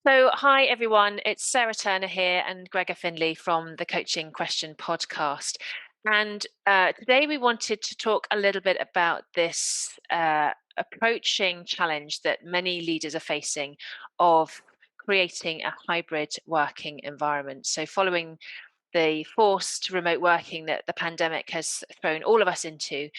So, hi everyone, it's Sarah Turner here and Gregor Finley from the Coaching Question podcast. And today we wanted to talk a little bit about this approaching challenge that many leaders are facing of creating a hybrid working environment. So, following the forced remote working that the pandemic has thrown all of us into,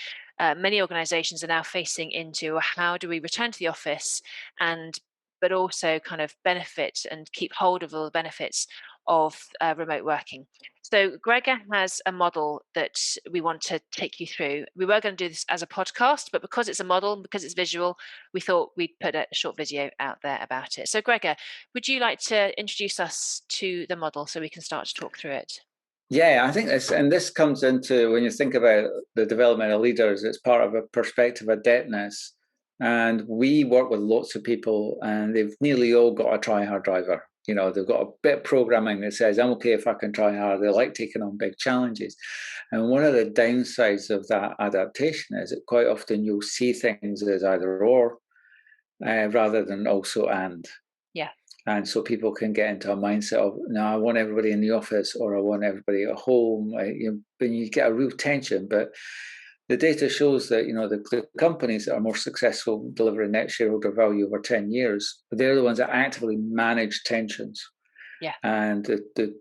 many organizations are now facing into how do we return to the office and but also kind of benefit and keep hold of all the benefits of remote working. So Gregor has a model that we want to take you through. We were going to do this as a podcast, but because it's a model, because it's visual, we thought we'd put a short video out there about it. So Gregor, would you like to introduce us to the model so we can start to talk through it? Yeah, I think this comes into when you think about the development of leaders, it's part of a perspective of adeptness. And we work with lots of people, and they've nearly all got a try-hard driver. You know, they've got a bit of programming that says, I'm okay if I can try hard. They like taking on big challenges. And one of the downsides of that adaptation is that quite often you'll see things as either or rather than also and. Yeah. And so people can get into a mindset of, no, I want everybody in the office or I want everybody at home. And you get a real tension. But the data shows that, the companies that are more successful delivering net shareholder value over 10 years, they're the ones that actively manage tensions. Yeah. And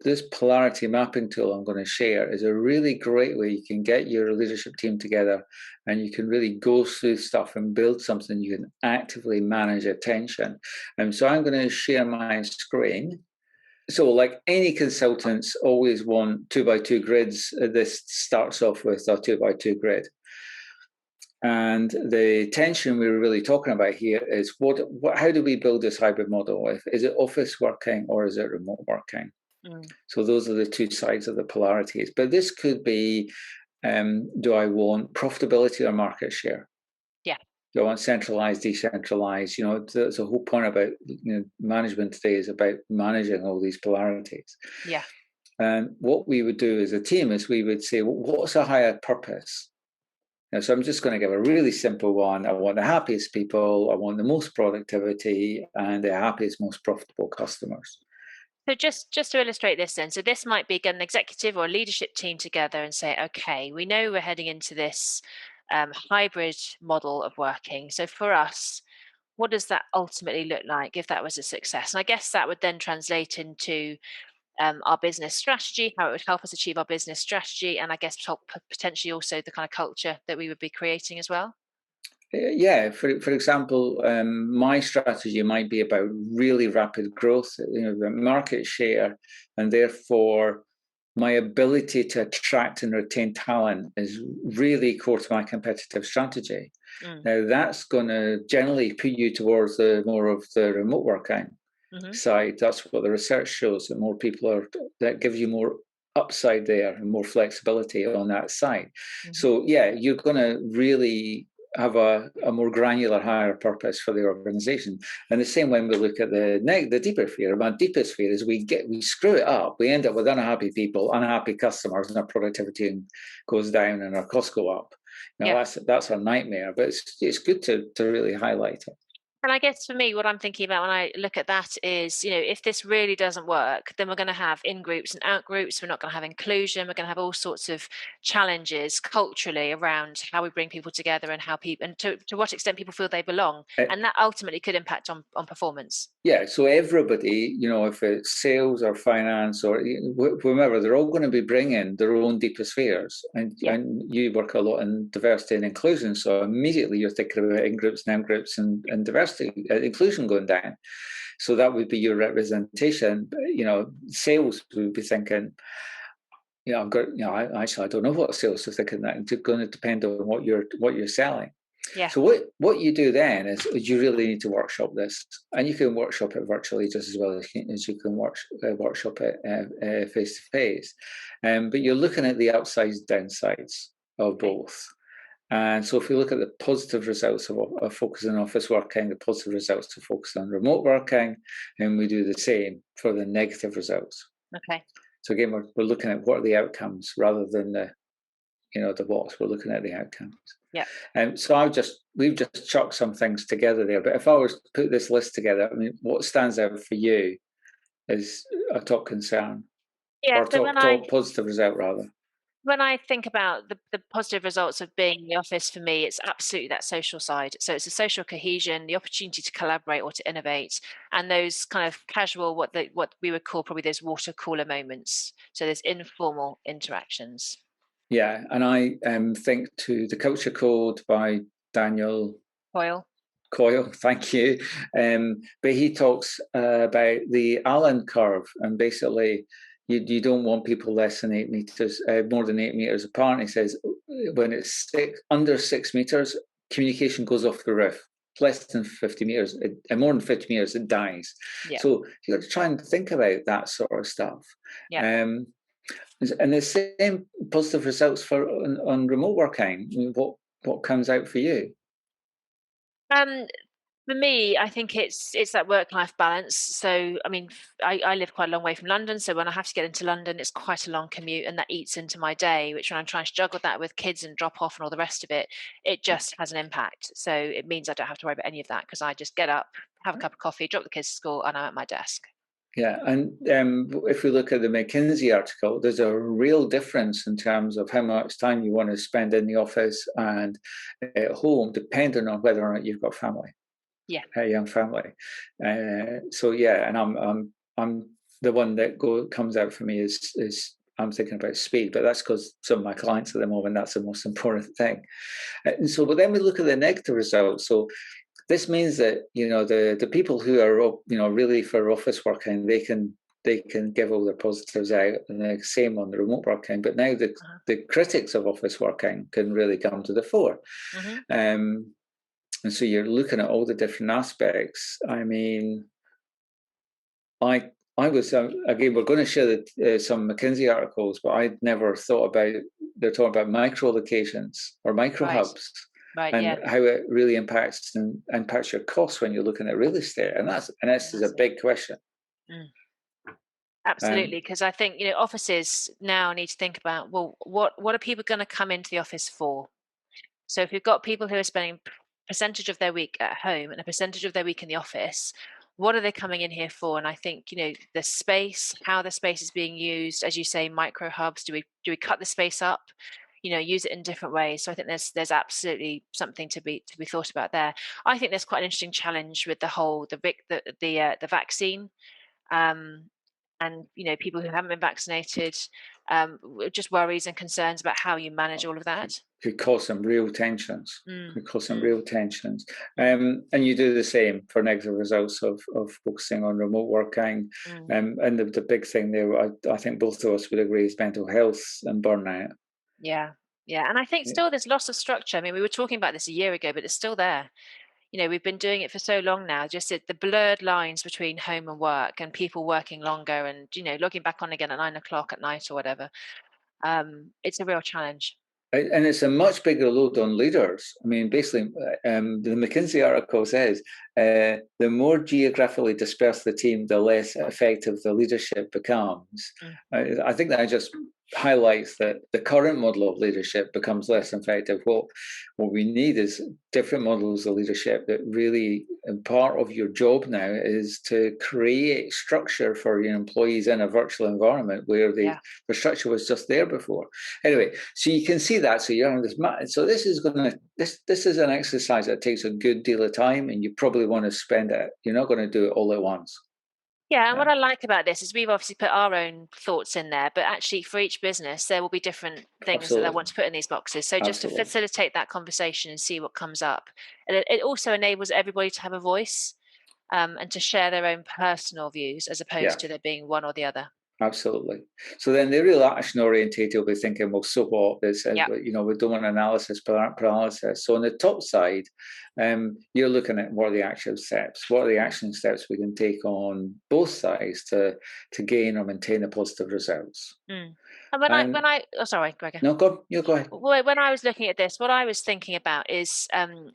this polarity mapping tool I'm going to share is a really great way you can get your leadership team together and you can really go through stuff and build something you can actively manage attention. And so I'm going to share my screen. So like any consultants always want 2x2 grids. This starts off with a 2x2 grid. And the tension we were really talking about here is how do we build this hybrid model? Is it office working or is it remote working? So those are the two sides of the polarities. But this could be, do I want profitability or market share? Yeah. Do I want centralized, decentralized? There's a whole point about management today is about managing all these polarities. Yeah. And what we would do as a team is we would say, what's a higher purpose? So I'm just going to give a really simple one. I want the happiest people, I want the most productivity, and the happiest, most profitable customers. So just to illustrate this then, so this might be get an executive or a leadership team together and say, okay, we know we're heading into this hybrid model of working. So for us, what does that ultimately look like if that was a success? And I guess that would then translate into our business strategy, how it would help us achieve our business strategy, and I guess potentially also the kind of culture that we would be creating as well. Yeah, for example, my strategy might be about really rapid growth, the market share, and therefore my ability to attract and retain talent is really core to my competitive strategy. Now, that's going to generally put you towards more of the remote working side. That's what the research shows, that more people that gives you more upside there and more flexibility on that side. So yeah, you're going to really have a more granular, higher purpose for the organization. And the same when we look at the deeper fear. My deepest fear is we screw it up. We end up with unhappy people, unhappy customers, and our productivity goes down and our costs go up. That's our nightmare. But it's good to really highlight it. And I guess for me, what I'm thinking about when I look at that is, if this really doesn't work, then we're going to have in groups and out groups. We're not going to have inclusion. We're going to have all sorts of challenges culturally around how we bring people together and how people, and to what extent people feel they belong. And that ultimately could impact on performance. Yeah, so everybody, if it's sales or finance or whomever, they're all going to be bringing their own deepest fears. And you work a lot in diversity and inclusion, so immediately you're thinking about in-groups and M-groups and diversity, inclusion going down. So that would be your representation. Sales would be thinking, I don't know what sales are thinking. That it's going to depend on what you're selling. Yeah. So what you do then is you really need to workshop this, and you can workshop it virtually just as well as you can workshop it face to face. But you're looking at the upsides, downsides of both. And so if you look at the positive results of focusing on office working, the positive results to focus on remote working, and we do the same for the negative results. Okay. So again, we're looking at what are the outcomes rather than the what's. We're looking at the outcomes. Yeah. So we've just chucked some things together there. But if I was to put this list together, I mean, what stands out for you is a top concern, Yeah. or So top positive result rather. when I think about the positive results of being in the office, for me, it's absolutely that social side. So it's a social cohesion, the opportunity to collaborate or to innovate, and those kind of casual, what we would call probably those water cooler moments. So there's informal interactions. Yeah, and I think to the Culture Code by Daniel Coil. Coyle, thank you. But he talks about the Allen curve, and basically, you don't want people less than 8 meters, more than 8 meters apart. He says when it's under 6 meters, communication goes off the roof. Less than 50 meters, and more than 50 meters, it dies. Yeah. So you got to try and think about that sort of stuff. Yeah. And the same positive results on remote working. I mean, what comes out for you? For me, I think it's that work-life balance. So, I mean, I live quite a long way from London, so when I have to get into London, it's quite a long commute, and that eats into my day. Which when I'm trying to juggle that with kids and drop off and all the rest of it, it just has an impact. So it means I don't have to worry about any of that because I just get up, have a cup of coffee, drop the kids to school, and I'm at my desk. Yeah, and if we look at the McKinsey article, there's a real difference in terms of how much time you want to spend in the office and at home, depending on whether or not you've got family. Yeah. A young family. So yeah, and I'm the one that comes out for me is I'm thinking about speed, but that's because some of my clients at the moment, that's the most important thing. And so, but then we look at the negative results. So this means that the people who are really for office working, they can give all their positives out, and the same on the remote working. But now the critics of office working can really come to the fore. And so you're looking at all the different aspects. I mean, I was again. We're going to share some McKinsey articles, but I'd never thought about. They're talking about micro locations or micro hubs, Right. and Yeah. how it really impacts your costs when you're looking at real estate, and this is a big question. Absolutely, because I think offices now need to think about, well, what are people going to come into the office for? So if you've got people who are spending percentage of their week at home and a percentage of their week in the office, what are they coming in here for? And I think the space, how the space is being used, as you say, micro hubs. Do we cut the space up? Use it in different ways. So I think there's absolutely something to be thought about there. I think there's quite an interesting challenge with the whole the vaccine. And people who haven't been vaccinated, just worries and concerns about how you manage all of that. Could cause some real tensions. And you do the same for negative results of focusing on remote working. And the big thing there, I think both of us would agree, is mental health and burnout. Yeah, and I think still there's loss of structure. I mean, we were talking about this a year ago, but it's still there. We've been doing it for so long now, just the blurred lines between home and work, and people working longer, and logging back on again at 9 o'clock at night or whatever. It's a real challenge. And it's a much bigger load on leaders. I mean, basically, the McKinsey article says the more geographically dispersed the team, the less effective the leadership becomes. I think that just highlights that the current model of leadership becomes less effective. What we need is different models of leadership that really, and part of your job now is to create structure for your employees in a virtual environment where the structure was just there before. Anyway, so you can see that. So you're on this. So this is this is an exercise that takes a good deal of time, and you probably want to spend it. You're not going to do it all at once. Yeah, and what I like about this is we've obviously put our own thoughts in there, but actually for each business, there will be different things that they want to put in these boxes. So just to facilitate that conversation and see what comes up. And it also enables everybody to have a voice, and to share their own personal views as opposed to there being one or the other. Absolutely. So then the real action orientated will be thinking, well, so what? We don't want analysis paralysis. So on the top side, you're looking at what are the action steps? What are the action steps we can take on both sides to gain or maintain the positive results? And sorry, Gregor. No, go ahead. Well, when I was looking at this, what I was thinking about is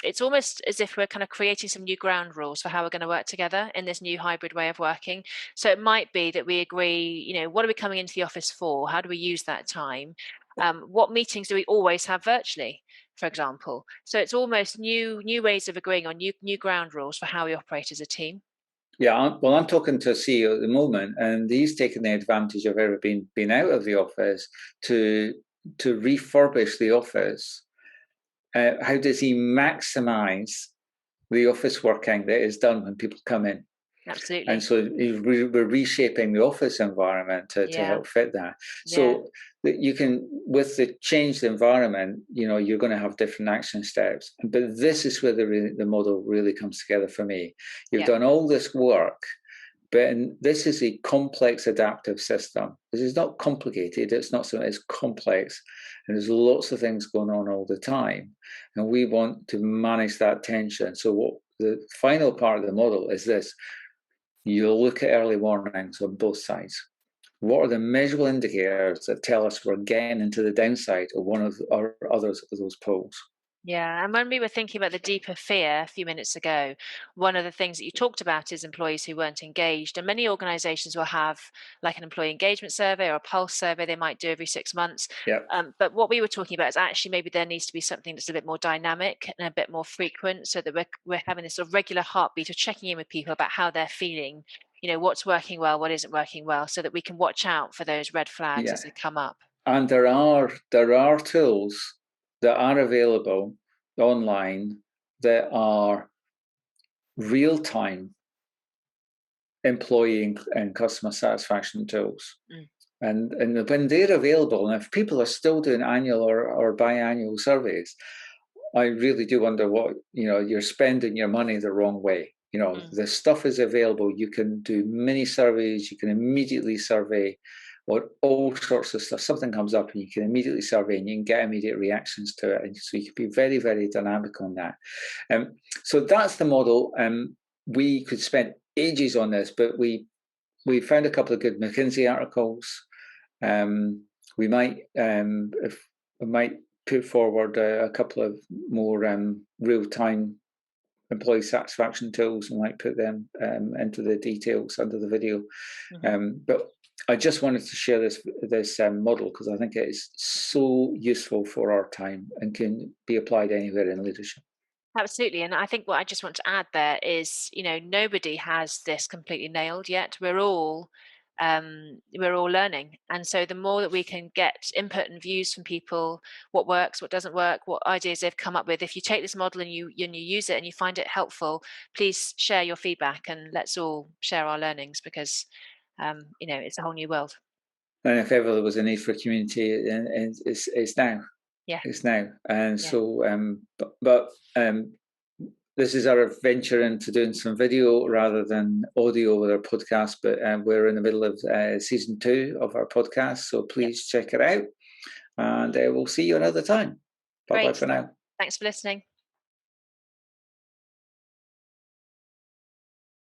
it's almost as if we're kind of creating some new ground rules for how we're going to work together in this new hybrid way of working. So it might be that we agree, what are we coming into the office for? How do we use that time? What meetings do we always have virtually? for example. So it's almost new ways of agreeing on new ground rules for how we operate as a team. Yeah, well, I'm talking to a CEO at the moment, and he's taken the advantage of ever being out of the office to refurbish the office. How does he maximise the office working that is done when people come in? Absolutely. And so we're reshaping the office environment to help fit that. So you can, with the changed environment, you're going to have different action steps. But this is where the model really comes together for me. You've done all this work, but this is a complex adaptive system. This is not complicated. It's not something. It's complex, and there's lots of things going on all the time, and we want to manage that tension. So what the final part of the model is this. You look at early warnings on both sides. What are the measurable indicators that tell us we're getting into the downside of one of or others of those poles? Yeah, and when we were thinking about the deeper fear a few minutes ago, one of the things that you talked about is employees who weren't engaged. And many organizations will have like an employee engagement survey or a pulse survey they might do every 6 months. Yep. But what we were talking about is actually maybe there needs to be something that's a bit more dynamic and a bit more frequent, so that we're having this sort of regular heartbeat of checking in with people about how they're feeling, what's working well, what isn't working well, so that we can watch out for those red flags as they come up. And there are tools that are available online that are real-time employee and customer satisfaction tools. And when they're available, and if people are still doing annual or biannual surveys, I really do wonder what, you're spending your money the wrong way. The stuff is available. You can do mini surveys. You can immediately survey or all sorts of stuff. Something comes up and you can immediately survey and you can get immediate reactions to it. And so you can be very, very dynamic on that. So that's the model. We could spend ages on this, but we found a couple of good McKinsey articles. We might put forward a couple of more real-time employee satisfaction tools and might put them into the details under the video. But I just wanted to share this model because I think it is so useful for our time and can be applied anywhere in leadership. Absolutely. And I think what I just want to add there is, nobody has this completely nailed yet. We're all learning. And so the more that we can get input and views from people, what works, what doesn't work, what ideas they've come up with. If you take this model and you use it and you find it helpful, please share your feedback and let's all share our learnings because it's a whole new world. And if ever there was a need for community, it's now. Yeah. It's now. And so, this is our venture into doing some video rather than audio with our podcast, but we're in the middle of season 2 of our podcast. So please check it out and we'll see you another time. Bye-bye for now. Thanks for listening.